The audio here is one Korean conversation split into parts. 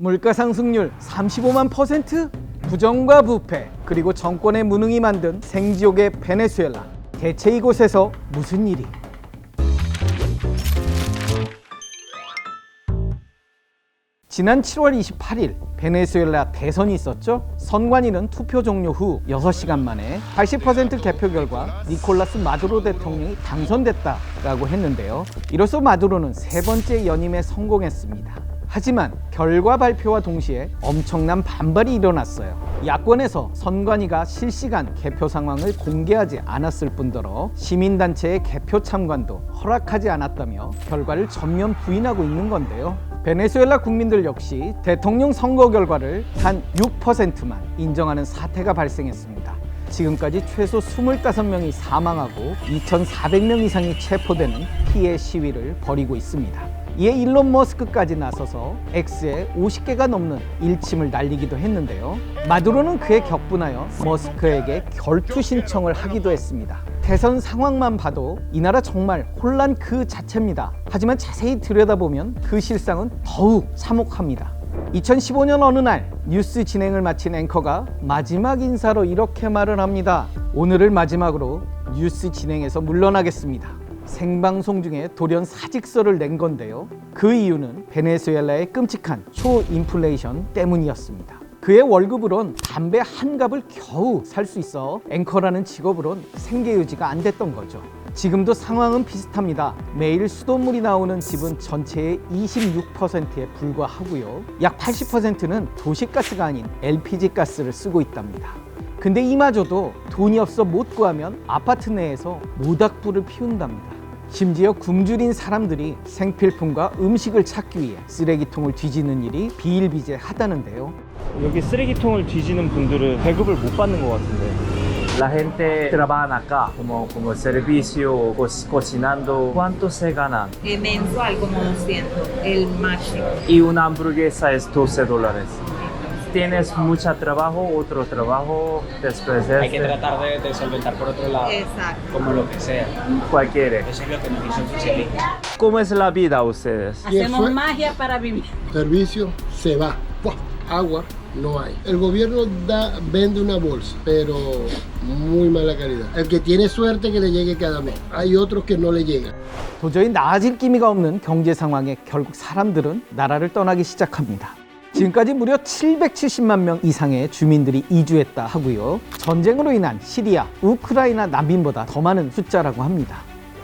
물가 상승률 35만%? 부정과 부패, 그리고 정권의 무능이 만든 생지옥의 베네수엘라. 대체 이곳에서 무슨 일이? 지난 7월 28일 베네수엘라 대선이 있었죠. 선관위는 투표 종료 후 6시간 만에 80% 개표 결과 니콜라스 마두로 대통령이 당선됐다라고 했는데요. 이로써 마두로는 세 번째 연임에 성공했습니다. 하지만 결과 발표와 동시에 엄청난 반발이 일어났어요. 야권에서 선관위가 실시간 개표 상황을 공개하지 않았을 뿐더러 시민단체의 개표 참관도 허락하지 않았다며 결과를 전면 부인하고 있는 건데요. 베네수엘라 국민들 역시 대통령 선거 결과를 단 6%만 인정하는 사태가 발생했습니다. 지금까지 최소 25명이 사망하고 2,400명 이상이 체포되는 피해 시위를 벌이고 있습니다. 이에 일론 머스크까지 나서서 X에 50개가 넘는 일침을 날리기도 했는데요. 마두로는 그에 격분하여 머스크에게 결투 신청을 하기도 했습니다. 대선 상황만 봐도 이 나라 정말 혼란 그 자체입니다. 하지만 자세히 들여다보면 그 실상은 더욱 참혹합니다. 2015년 어느 날 뉴스 진행을 마친 앵커가 마지막 인사로 이렇게 말을 합니다. 오늘을 마지막으로 뉴스 진행에서 물러나겠습니다. 생방송 중에 돌연 사직서를 낸 건데요. 그 이유는 베네수엘라의 끔찍한 초인플레이션 때문이었습니다. 그의 월급으론 담배 한 갑을 겨우 살 수 있어 앵커라는 직업으론 생계 유지가 안 됐던 거죠. 지금도 상황은 비슷합니다. 매일 수돗물이 나오는 집은 전체의 26%에 불과하고요. 약 80%는 도시가스가 아닌 LPG 가스를 쓰고 있답니다. 근데 이마저도 돈이 없어 못 구하면 아파트 내에서 모닥불을 피운답니다. 심지어 굶주린 사람들이 생필품과 음식을 찾기 위해 쓰레기통을 뒤지는 일이 비일비재하다는데요. 여기 쓰레기통을 뒤지는 분들은 배급을 못 받는 것 같은데. La gente trabajan acá como servicio, cocinando. ¿Cuánto se ganan? Mensual como 200, el máximo. Y una hamburguesa es $12. Tienes mucho trabajo, otro trabajo después de Hay que tratar de solventar por otro lado, Exacto. como lo que sea. cualquiera. Eso es lo que nos dice el socialista. ¿Cómo es la vida ustedes? Hacemos magia para vivir. Servicio se va. ¡Pua! Agua no hay. El gobierno vende una bolsa, pero muy mala calidad. El que tiene suerte que le llegue cada mes. Hay otros que no le llegan. 도저히 나아질 기미가 없는 경제 상황에 결국 사람들은 나라를 떠나기 시작합니다. 지금까지 무려 770만 명 이상의 주민들이 이주했다 하고요. 전쟁으로 인한 시리아, 우크라이나 난민보다 더 많은 숫자라고 합니다.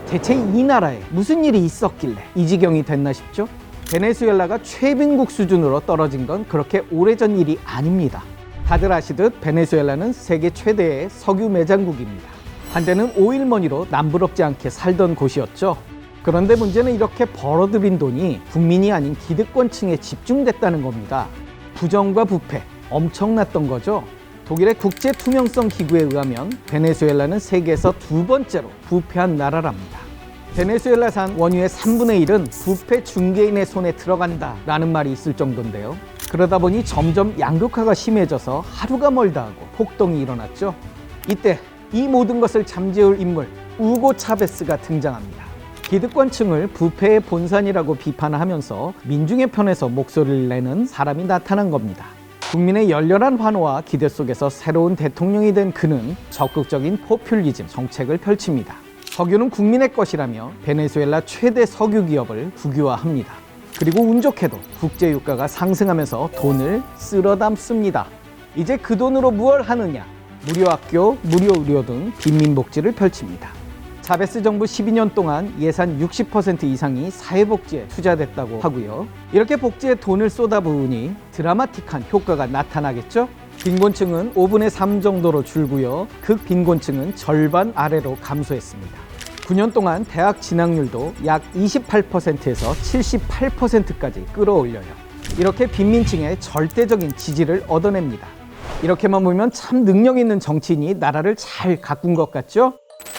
대체 이 나라에 무슨 일이 있었길래 이 지경이 됐나 싶죠? 베네수엘라가 최빈국 수준으로 떨어진 건 그렇게 오래전 일이 아닙니다. 다들 아시듯 베네수엘라는 세계 최대의 석유 매장국입니다. 한때는 오일머니로 남부럽지 않게 살던 곳이었죠. 그런데 문제는 이렇게 벌어들인 돈이 국민이 아닌 기득권층에 집중됐다는 겁니다. 부정과 부패 엄청났던 거죠. 독일의 국제투명성 기구에 의하면 베네수엘라는 세계에서 두 번째로 부패한 나라랍니다. 베네수엘라산 원유의 3분의 1은 부패 중개인의 손에 들어간다 라는 말이 있을 정도인데요. 그러다 보니 점점 양극화가 심해져서 하루가 멀다 하고 폭동이 일어났죠. 이때 이 모든 것을 잠재울 인물 우고 차베스가 등장합니다. 기득권층을 부패의 본산이라고 비판하면서 민중의 편에서 목소리를 내는 사람이 나타난 겁니다. 국민의 열렬한 환호와 기대 속에서 새로운 대통령이 된 그는 적극적인 포퓰리즘 정책을 펼칩니다. 석유는 국민의 것이라며 베네수엘라 최대 석유 기업을 국유화합니다. 그리고 운 좋게도 국제유가가 상승하면서 돈을 쓸어 담습니다. 이제 그 돈으로 무얼 하느냐? 무료 학교, 무료 의료 등 빈민복지를 펼칩니다. 차베스 정부 12년 동안 예산 60% 이상이 사회복지에 투자됐다고 하고요. 이렇게 복지에 돈을 쏟아부으니 드라마틱한 효과가 나타나겠죠? 빈곤층은 5분의 3 정도로 줄고요. 극빈곤층은 절반 아래로 감소했습니다. 9년 동안 대학 진학률도 약 28%에서 78%까지 끌어올려요. 이렇게 빈민층의 절대적인 지지를 얻어냅니다. 이렇게만 보면 참 능력 있는 정치인이 나라를 잘 가꾼 것 같죠?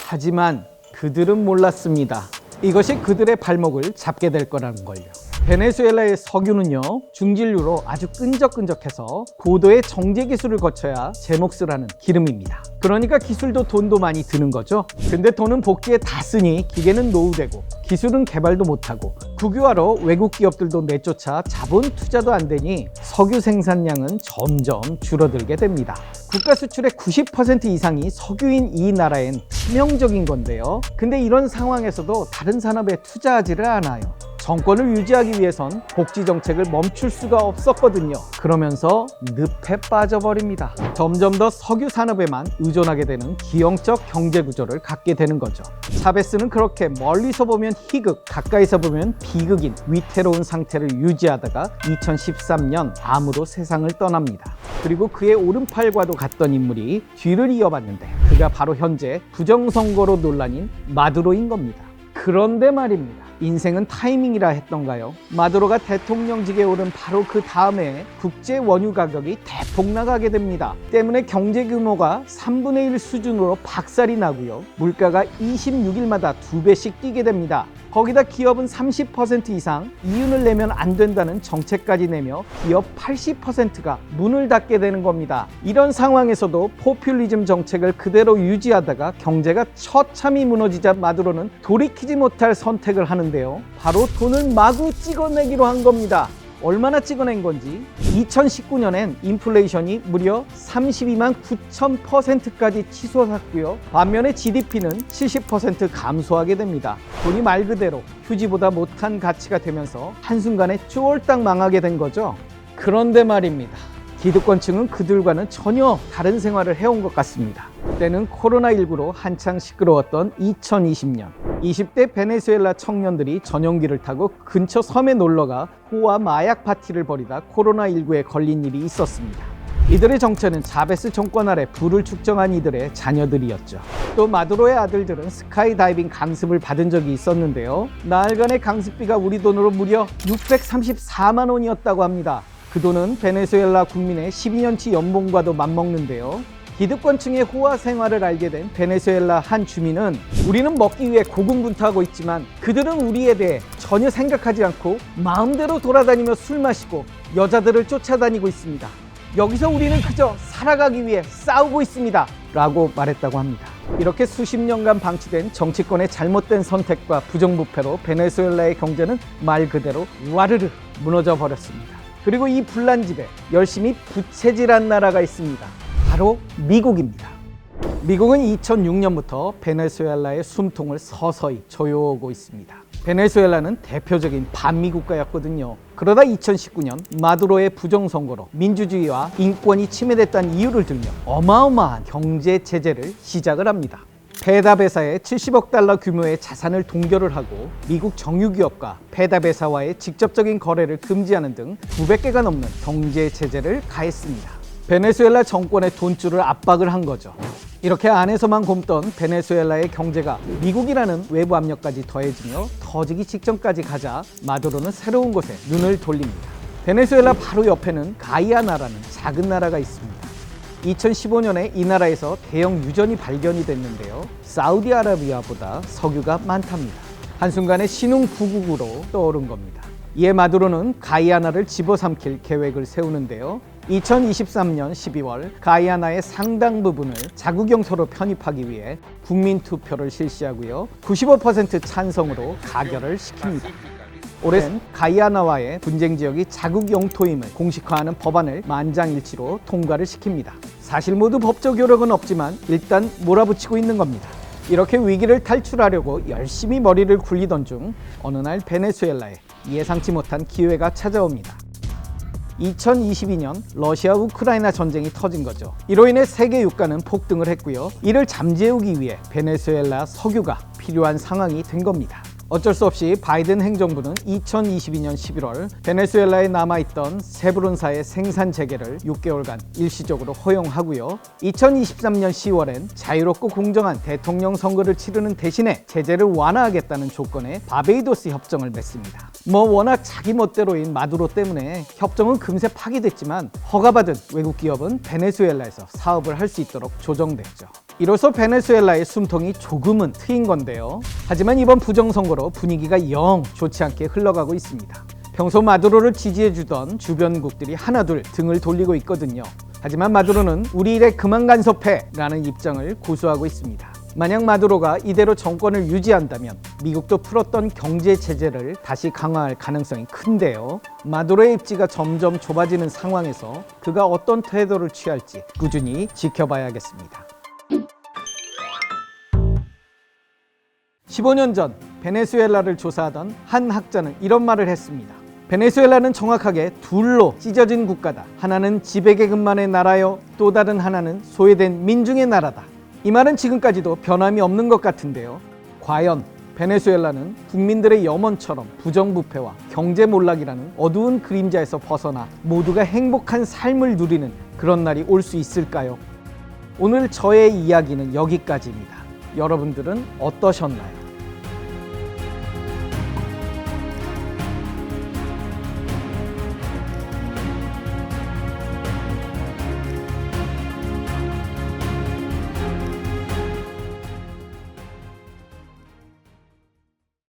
하지만 그들은 몰랐습니다. 이것이 그들의 발목을 잡게 될 거라는 걸요. 베네수엘라의 석유는요, 중진류로 아주 끈적끈적해서 고도의 정제 기술을 거쳐야 제 몫을 하는 기름입니다. 그러니까 기술도 돈도 많이 드는 거죠. 근데 돈은 복지에 다 쓰니 기계는 노후되고 기술은 개발도 못하고 국유화로 외국 기업들도 내쫓아 자본 투자도 안 되니 석유 생산량은 점점 줄어들게 됩니다. 국가 수출의 90% 이상이 석유인 이 나라엔 치명적인 건데요. 근데 이런 상황에서도 다른 산업에 투자하지를 않아요. 정권을 유지하기 위해선 복지 정책을 멈출 수가 없었거든요. 그러면서 늪에 빠져버립니다. 점점 더 석유 산업에만 의존하게 되는 기형적 경제 구조를 갖게 되는 거죠. 차베스는 그렇게 멀리서 보면 희극, 가까이서 보면 비극인 위태로운 상태를 유지하다가 2013년 암으로 세상을 떠납니다. 그리고 그의 오른팔과도 같던 인물이 뒤를 이어봤는데 그가 바로 현재 부정선거로 논란인 마두로인 겁니다. 그런데 말입니다. 인생은 타이밍이라 했던가요? 마두로가 대통령직에 오른 바로 그 다음에 국제 원유 가격이 대폭 나가게 됩니다. 때문에 경제 규모가 3분의 1 수준으로 박살이 나고요. 물가가 26일마다 2배씩 뛰게 됩니다. 거기다 기업은 30% 이상 이윤을 내면 안 된다는 정책까지 내며 기업 80%가 문을 닫게 되는 겁니다. 이런 상황에서도 포퓰리즘 정책을 그대로 유지하다가 경제가 처참히 무너지자 마두로는 돌이키지 못할 선택을 하는데요. 바로 돈을 마구 찍어내기로 한 겁니다. 얼마나 찍어낸 건지 2019년엔 인플레이션이 무려 32만 9,000%까지 치솟았고요. 반면에 GDP는 70% 감소하게 됩니다. 돈이 말 그대로 휴지보다 못한 가치가 되면서 한순간에 쫄딱 망하게 된 거죠. 그런데 말입니다. 기득권층은 그들과는 전혀 다른 생활을 해온 것 같습니다. 때는 코로나19로 한창 시끄러웠던 2020년 20대 베네수엘라 청년들이 전용기를 타고 근처 섬에 놀러가 호화 마약 파티를 벌이다 코로나19에 걸린 일이 있었습니다. 이들의 정체는 차베스 정권 아래 부를 축적한 이들의 자녀들이었죠. 또 마두로의 아들들은 스카이다이빙 강습을 받은 적이 있었는데요. 나흘간의 강습비가 우리 돈으로 무려 634만 원이었다고 합니다. 그 돈은 베네수엘라 국민의 12년치 연봉과도 맞먹는데요. 기득권층의 호화 생활을 알게 된 베네수엘라 한 주민은 우리는 먹기 위해 고군분투하고 있지만 그들은 우리에 대해 전혀 생각하지 않고 마음대로 돌아다니며 술 마시고 여자들을 쫓아다니고 있습니다. 여기서 우리는 그저 살아가기 위해 싸우고 있습니다. 라고 말했다고 합니다. 이렇게 수십 년간 방치된 정치권의 잘못된 선택과 부정부패로 베네수엘라의 경제는 말 그대로 와르르 무너져 버렸습니다. 그리고 이 불난 집에 열심히 부채질한 나라가 있습니다. 바로 미국입니다. 미국은 2006년부터 베네수엘라의 숨통을 서서히 조여오고 있습니다. 베네수엘라는 대표적인 반미 국가였거든요. 그러다 2019년 마두로의 부정선거로 민주주의와 인권이 침해됐다는 이유를 들며 어마어마한 경제 제재를 시작을 합니다. 페다베사의 70억 달러 규모의 자산을 동결을 하고 미국 정유기업과 페다베사와의 직접적인 거래를 금지하는 등 900개가 넘는 경제 제재를 가했습니다. 베네수엘라 정권의 돈줄을 압박을 한 거죠. 이렇게 안에서만 굼던 베네수엘라의 경제가 미국이라는 외부 압력까지 더해지며 터지기 직전까지 가자 마두로는 새로운 곳에 눈을 돌립니다. 베네수엘라 바로 옆에는 가이아나라는 작은 나라가 있습니다. 2015년에 이 나라에서 대형 유전이 발견이 됐는데요. 사우디아라비아보다 석유가 많답니다. 한순간에 신흥 부국으로 떠오른 겁니다. 이에 마두로는 가이아나를 집어삼킬 계획을 세우는데요. 2023년 12월 가이아나의 상당 부분을 자국 영토로 편입하기 위해 국민 투표를 실시하고요. 95% 찬성으로 가결을 시킵니다. 올해는 가이아나와의 분쟁 지역이 자국 영토임을 공식화하는 법안을 만장일치로 통과를 시킵니다. 사실 모두 법적 효력은 없지만 일단 몰아붙이고 있는 겁니다. 이렇게 위기를 탈출하려고 열심히 머리를 굴리던 중 어느 날 베네수엘라에 예상치 못한 기회가 찾아옵니다. 2022년 러시아 우크라이나 전쟁이 터진 거죠. 이로 인해 세계 유가는 폭등을 했고요. 이를 잠재우기 위해 베네수엘라 석유가 필요한 상황이 된 겁니다. 어쩔 수 없이 바이든 행정부는 2022년 11월 베네수엘라에 남아있던 세브론사의 생산 재개를 6개월간 일시적으로 허용하고요. 2023년 10월엔 자유롭고 공정한 대통령 선거를 치르는 대신에 제재를 완화하겠다는 조건에 바베이도스 협정을 맺습니다. 워낙 자기 멋대로인 마두로 때문에 협정은 금세 파기됐지만 허가받은 외국 기업은 베네수엘라에서 사업을 할 수 있도록 조정됐죠. 이로써 베네수엘라의 숨통이 조금은 트인 건데요. 하지만 이번 부정선거로 분위기가 영 좋지 않게 흘러가고 있습니다. 평소 마두로를 지지해주던 주변국들이 하나둘 등을 돌리고 있거든요. 하지만 마두로는 우리 일에 그만 간섭해라는 입장을 고수하고 있습니다. 만약 마두로가 이대로 정권을 유지한다면 미국도 풀었던 경제 제재를 다시 강화할 가능성이 큰데요. 마두로의 입지가 점점 좁아지는 상황에서 그가 어떤 태도를 취할지 꾸준히 지켜봐야겠습니다. 15년 전 베네수엘라를 조사하던 한 학자는 이런 말을 했습니다. 베네수엘라는 정확하게 둘로 찢어진 국가다. 하나는 지배계급만의 나라요, 또 다른 하나는 소외된 민중의 나라다. 이 말은 지금까지도 변함이 없는 것 같은데요. 과연 베네수엘라는 국민들의 염원처럼 부정부패와 경제 몰락이라는 어두운 그림자에서 벗어나 모두가 행복한 삶을 누리는 그런 날이 올 수 있을까요? 오늘 저의 이야기는 여기까지입니다. 여러분들은 어떠셨나요?